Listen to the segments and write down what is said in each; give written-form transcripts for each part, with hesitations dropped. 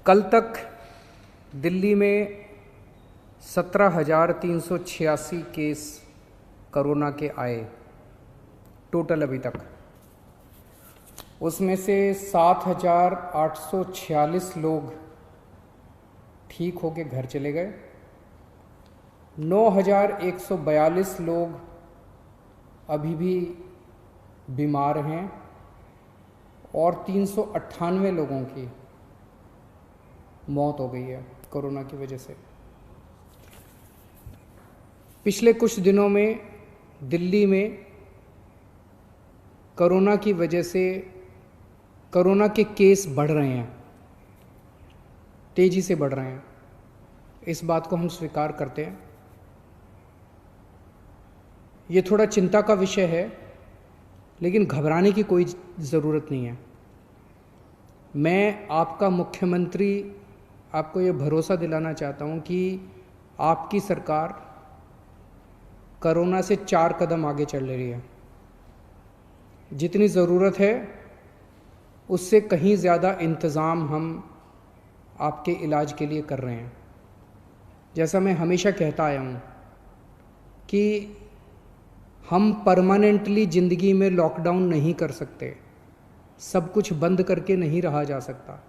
कल तक दिल्ली में 17,386 केस कोरोना के आए टोटल अभी तक। उसमें से 7,846 लोग ठीक होके घर चले गए, 9,142 लोग अभी भी बीमार हैं और 398 लोगों की मौत हो गई है कोरोना की वजह से। पिछले कुछ दिनों में दिल्ली में कोरोना की वजह से कोरोना के केस बढ़ रहे हैं, तेज़ी से बढ़ रहे हैं। इस बात को हम स्वीकार करते हैं। ये थोड़ा चिंता का विषय है, लेकिन घबराने की कोई ज़रूरत नहीं है। मैं आपका मुख्यमंत्री आपको ये भरोसा दिलाना चाहता हूँ कि आपकी सरकार कोरोना से 4 कदम आगे चल रही है। जितनी ज़रूरत है उससे कहीं ज़्यादा इंतज़ाम हम आपके इलाज के लिए कर रहे हैं। जैसा मैं हमेशा कहता आया हूँ कि हम परमानेंटली ज़िंदगी में लॉकडाउन नहीं कर सकते, सब कुछ बंद करके नहीं रहा जा सकता।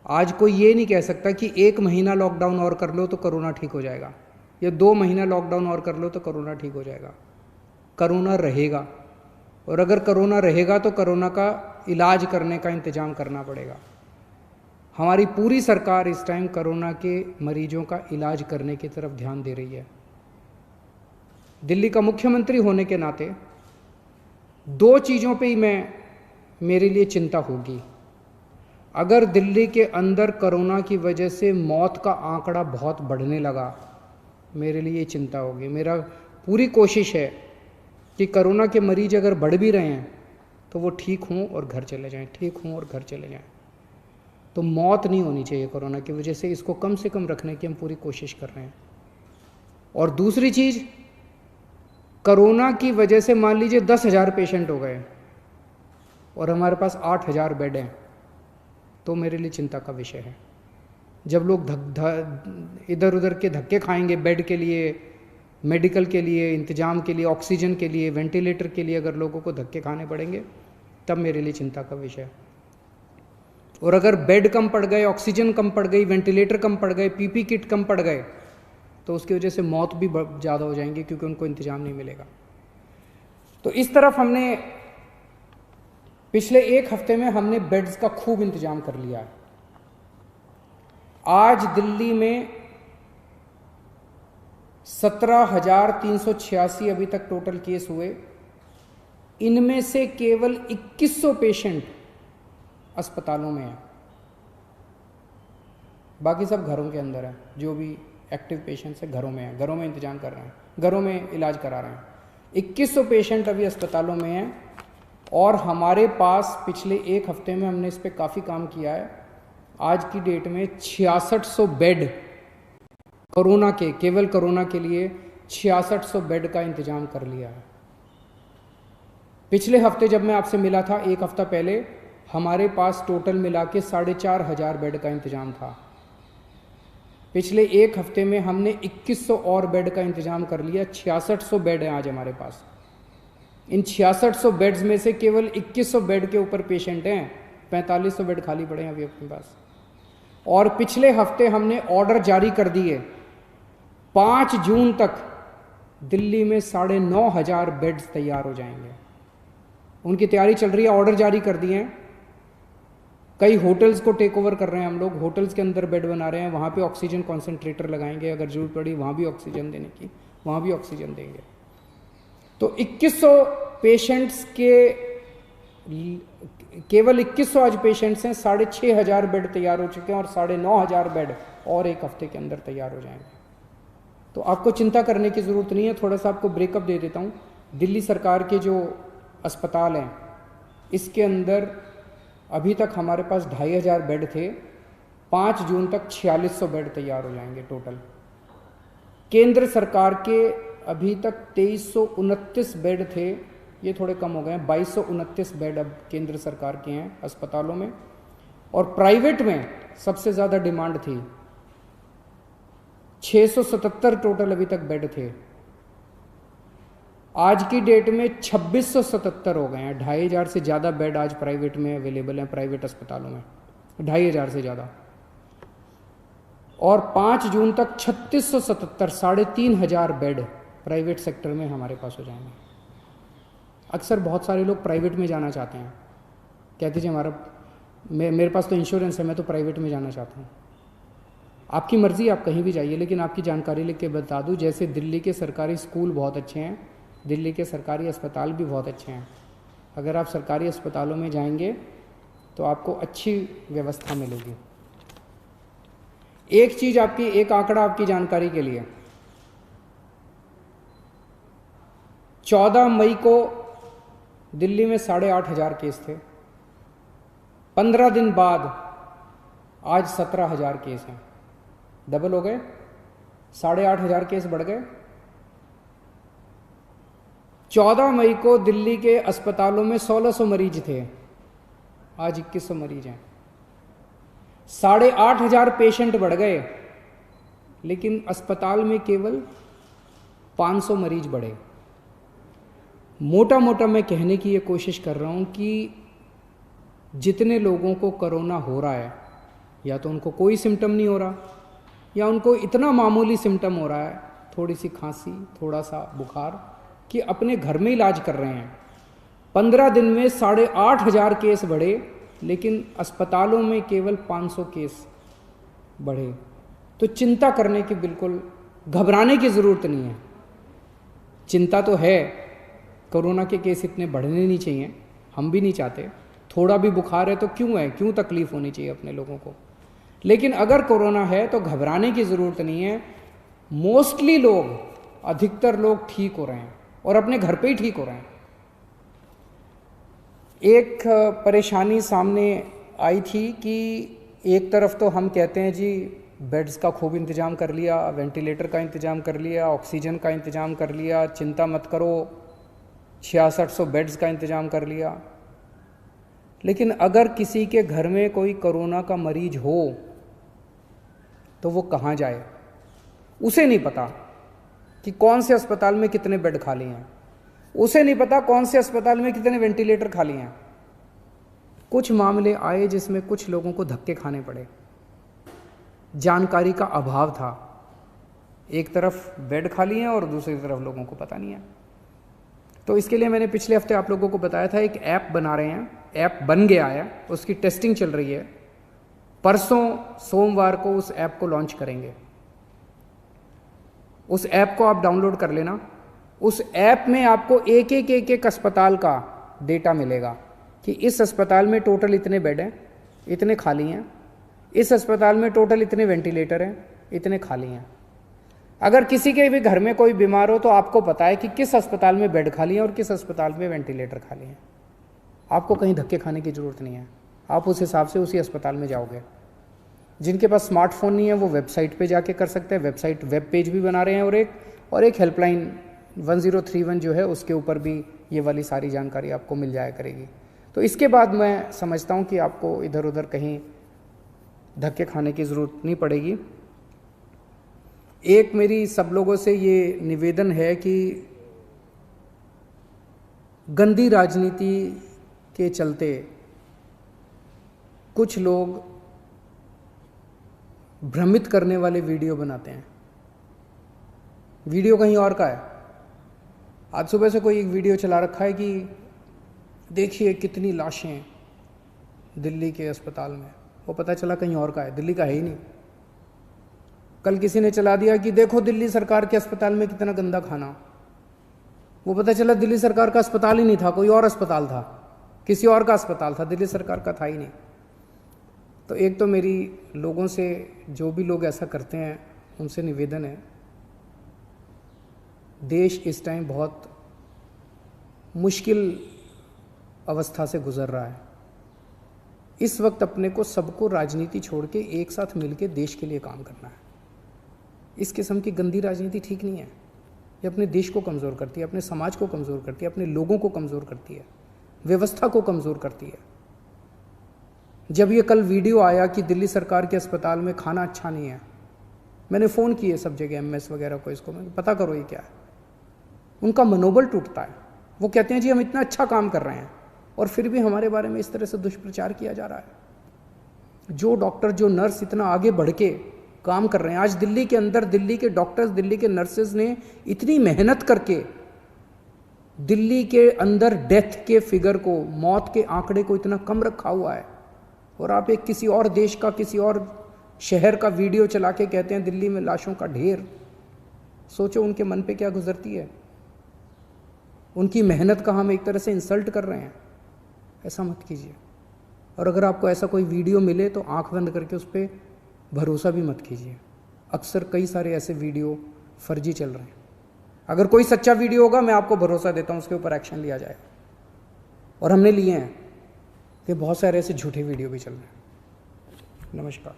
आज कोई ये नहीं कह सकता कि 1 महीना लॉकडाउन और कर लो तो कोरोना ठीक हो जाएगा, या 2 महीना लॉकडाउन और कर लो तो कोरोना ठीक हो जाएगा। कोरोना रहेगा, और अगर कोरोना रहेगा तो कोरोना का इलाज करने का इंतज़ाम करना पड़ेगा। हमारी पूरी सरकार इस टाइम कोरोना के मरीजों का इलाज करने की तरफ ध्यान दे रही है। दिल्ली का मुख्यमंत्री होने के नाते 2 चीज़ों पे ही मेरे लिए चिंता होगी। अगर दिल्ली के अंदर कोरोना की वजह से मौत का आंकड़ा बहुत बढ़ने लगा, मेरे लिए चिंता होगी। मेरा पूरी कोशिश है कि कोरोना के मरीज अगर बढ़ भी रहे हैं तो वो ठीक हों और घर चले जाएं, ठीक हों और घर चले जाएं। तो मौत नहीं होनी चाहिए कोरोना की वजह से। इसको कम से कम रखने की हम पूरी कोशिश कर रहे हैं। और दूसरी चीज़, कोरोना की वजह से मान लीजिए 10,000 पेशेंट हो गए और हमारे पास 8,000 बेड हैं, तो मेरे लिए चिंता का विषय है। जब लोग इधर उधर के धक्के खाएंगे बेड के लिए, मेडिकल के लिए, इंतजाम के लिए, ऑक्सीजन के लिए, वेंटिलेटर के लिए, अगर लोगों को धक्के खाने पड़ेंगे, तब मेरे लिए चिंता का विषय है। और अगर बेड कम पड़ गए, ऑक्सीजन कम पड़ गई, वेंटिलेटर कम पड़ गए, पीपी किट कम पड़ गए, तो उसकी वजह से मौत भी ज़्यादा हो जाएंगी, क्योंकि उनको इंतजाम नहीं मिलेगा। तो इस तरफ हमने पिछले 1 हफ्ते में हमने बेड्स का खूब इंतजाम कर लिया है। आज दिल्ली में 17,386 अभी तक टोटल केस हुए। इनमें से केवल 2100 पेशेंट अस्पतालों में हैं, बाकी सब घरों के अंदर हैं। जो भी एक्टिव पेशेंट्स हैं घरों में हैं, घरों में इंतजाम कर रहे हैं, घरों में इलाज करा रहे हैं। 2100 पेशेंट अभी अस्पतालों में हैं। और हमारे पास पिछले 1 हफ्ते में हमने इस पर काफ़ी काम किया है। आज की डेट में 6600 बेड कोरोना के, केवल कोरोना के लिए 6600 बेड का इंतजाम कर लिया है। पिछले हफ्ते जब मैं आपसे मिला था 1 हफ्ता पहले, हमारे पास टोटल मिला के 4,500 बेड का इंतजाम था। पिछले 1 हफ्ते में हमने 2100 और बेड का इंतजाम कर लिया। 6600 बेड हैं आज हमारे पास। इन 6600 बेड्स में से केवल 2100 बेड के ऊपर पेशेंट हैं, 4500 बेड खाली पड़े हैं अभी अपने पास। और पिछले हफ्ते हमने ऑर्डर जारी कर दिए, 5 जून तक दिल्ली में 9,500 बेड्स तैयार हो जाएंगे। उनकी तैयारी चल रही है, ऑर्डर जारी कर दिए हैं। कई होटल्स को टेक ओवर कर रहे हैं हम लोग, होटल्स के अंदर बेड बना रहे हैं, वहाँ पे ऑक्सीजन कॉन्सेंट्रेटर लगाएंगे, अगर जरूरत पड़ी वहाँ भी ऑक्सीजन देने की, वहाँ भी ऑक्सीजन देंगे। तो 2100 पेशेंट्स के, केवल 2100 आज पेशेंट्स हैं, 6,500 बेड तैयार हो चुके हैं और 9,500 बेड और 1 हफ्ते के अंदर तैयार हो जाएंगे। तो आपको चिंता करने की ज़रूरत नहीं है। थोड़ा सा आपको ब्रेकअप दे देता हूँ। दिल्ली सरकार के जो अस्पताल हैं, इसके अंदर अभी तक हमारे पास 2,500 बेड थे। 5 जून तक 4600 बेड तैयार हो जाएंगे टोटल। केंद्र सरकार के अभी तक 2329 बेड थे, ये थोड़े कम हो गए हैं, 2229 बेड अब केंद्र सरकार के हैं अस्पतालों में। और प्राइवेट में सबसे ज़्यादा डिमांड थी। 677 टोटल अभी तक बेड थे, आज की डेट में 2677 हो गए हैं। 2500 से ज़्यादा बेड आज प्राइवेट में अवेलेबल हैं, प्राइवेट अस्पतालों में 2500 से ज़्यादा। और 5 जून तक 3677, 3500 बेड प्राइवेट सेक्टर में हमारे पास हो जाएंगे। अक्सर बहुत सारे लोग प्राइवेट में जाना चाहते हैं, कहते जी मेरे पास तो इंश्योरेंस है, मैं तो प्राइवेट में जाना चाहता हूँ। आपकी मर्ज़ी, आप कहीं भी जाइए, लेकिन आपकी जानकारी लिख के बता दूँ, जैसे दिल्ली के सरकारी स्कूल बहुत अच्छे हैं, दिल्ली के सरकारी अस्पताल भी बहुत अच्छे हैं। अगर आप सरकारी अस्पतालों में जाएंगे तो आपको अच्छी व्यवस्था मिलेगी। एक आंकड़ा आपकी जानकारी के लिए, 14 मई को दिल्ली में 8,500 केस थे। 15 दिन बाद आज 17,000 केस हैं, डबल हो गए, 8,500 केस बढ़ गए। 14 मई को दिल्ली के अस्पतालों में 1600 मरीज थे, आज 2100 मरीज हैं। 8,500 पेशेंट बढ़ गए, लेकिन अस्पताल में केवल 500 मरीज बढ़े। मोटा मोटा मैं कहने की ये कोशिश कर रहा हूँ कि जितने लोगों को कोरोना हो रहा है, या तो उनको कोई सिम्टम नहीं हो रहा, या उनको इतना मामूली सिम्टम हो रहा है, थोड़ी सी खांसी, थोड़ा सा बुखार, कि अपने घर में इलाज कर रहे हैं। 15 दिन में 8,500 केस बढ़े, लेकिन अस्पतालों में केवल 500 केस बढ़े। तो चिंता करने की, बिल्कुल घबराने की ज़रूरत नहीं है। चिंता तो है, कोरोना के केस इतने बढ़ने नहीं चाहिए, हम भी नहीं चाहते। थोड़ा भी बुखार है तो क्यों तकलीफ होनी चाहिए अपने लोगों को। लेकिन अगर कोरोना है तो घबराने की ज़रूरत नहीं है। मोस्टली लोग, अधिकतर लोग ठीक हो रहे हैं और अपने घर पे ही ठीक हो रहे हैं। एक परेशानी सामने आई थी कि एक तरफ तो हम कहते हैं जी बेड्स का खूब इंतज़ाम कर लिया, वेंटिलेटर का इंतज़ाम कर लिया, ऑक्सीजन का इंतज़ाम कर लिया, चिंता मत करो, 6600 बेड्स का इंतज़ाम कर लिया। लेकिन अगर किसी के घर में कोई कोरोना का मरीज हो तो वो कहाँ जाए? उसे नहीं पता कि कौन से अस्पताल में कितने बेड खाली हैं, उसे नहीं पता कौन से अस्पताल में कितने वेंटिलेटर खाली हैं। कुछ मामले आए जिसमें कुछ लोगों को धक्के खाने पड़े, जानकारी का अभाव था। एक तरफ बेड खाली हैं और दूसरी तरफ लोगों को पता नहीं है। तो इसके लिए मैंने पिछले हफ्ते आप लोगों को बताया था, एक ऐप बना रहे हैं, ऐप बन गया है, उसकी टेस्टिंग चल रही है। परसों सोमवार को उस ऐप को लॉन्च करेंगे। उस ऐप को आप डाउनलोड कर लेना। उस ऐप में आपको एक अस्पताल का डेटा मिलेगा कि इस अस्पताल में टोटल इतने बेड हैं, इतने खाली हैं, इस अस्पताल में टोटल इतने वेंटिलेटर हैं, इतने खाली हैं। अगर किसी के भी घर में कोई बीमार हो तो आपको पता है कि किस अस्पताल में बेड खाली है और किस अस्पताल में वेंटिलेटर खाली हैं। आपको कहीं धक्के खाने की ज़रूरत नहीं है, आप उस हिसाब से उसी अस्पताल में जाओगे। जिनके पास स्मार्टफोन नहीं है वो वेबसाइट पे जाके कर सकते हैं। वेबसाइट वेब पेज भी बना रहे हैं, और एक हेल्पलाइन 1031 जो है उसके ऊपर भी ये वाली सारी जानकारी आपको मिल जाया करेगी। तो इसके बाद मैं समझता हूँ कि आपको इधर उधर कहीं धक्के खाने की ज़रूरत नहीं पड़ेगी। एक मेरी सब लोगों से ये निवेदन है कि गंदी राजनीति के चलते कुछ लोग भ्रमित करने वाले वीडियो बनाते हैं। वीडियो कहीं और का है। आज सुबह से कोई एक वीडियो चला रखा है कि देखिए कितनी लाशें दिल्ली के अस्पताल में, वो पता चला कहीं और का है, दिल्ली का है ही नहीं। कल किसी ने चला दिया कि देखो दिल्ली सरकार के अस्पताल में कितना गंदा खाना, वो पता चला दिल्ली सरकार का अस्पताल ही नहीं था, कोई और अस्पताल था, किसी और का अस्पताल था, दिल्ली सरकार का था ही नहीं। तो एक तो मेरी लोगों से, जो भी लोग ऐसा करते हैं उनसे निवेदन है, देश इस टाइम बहुत मुश्किल अवस्था से गुजर रहा है। इस वक्त अपने को सबको राजनीति छोड़ के एक साथ मिलके देश के लिए काम करना है। इस किस्म की गंदी राजनीति ठीक नहीं है। ये अपने देश को कमज़ोर करती है, अपने समाज को कमज़ोर करती है, अपने लोगों को कमज़ोर करती है, व्यवस्था को कमज़ोर करती है। जब ये कल वीडियो आया कि दिल्ली सरकार के अस्पताल में खाना अच्छा नहीं है, मैंने फ़ोन किए सब जगह एमएस वगैरह को, इसको मैं पता करो ये क्या है। उनका मनोबल टूटता है। वो कहते हैं जी हम इतना अच्छा काम कर रहे हैं और फिर भी हमारे बारे में इस तरह से दुष्प्रचार किया जा रहा है। जो डॉक्टर, जो नर्स इतना आगे बढ़ के काम कर रहे हैं, आज दिल्ली के अंदर दिल्ली के डॉक्टर्स, दिल्ली के नर्सेज ने इतनी मेहनत करके दिल्ली के अंदर डेथ के फिगर को, मौत के आंकड़े को इतना कम रखा हुआ है, और आप एक किसी और देश का, किसी और शहर का वीडियो चला के कहते हैं दिल्ली में लाशों का ढेर। सोचो उनके मन पे क्या गुजरती है। उनकी मेहनत का हम एक तरह से इंसल्ट कर रहे हैं। ऐसा मत कीजिए। और अगर आपको ऐसा कोई वीडियो मिले तो आंख बंद करके उस पर भरोसा भी मत कीजिए। अक्सर कई सारे ऐसे वीडियो फर्जी चल रहे हैं। अगर कोई सच्चा वीडियो होगा मैं आपको भरोसा देता हूँ उसके ऊपर एक्शन लिया जाएगा, और हमने लिए हैं कि बहुत सारे ऐसे झूठे वीडियो भी चल रहे हैं। नमस्कार।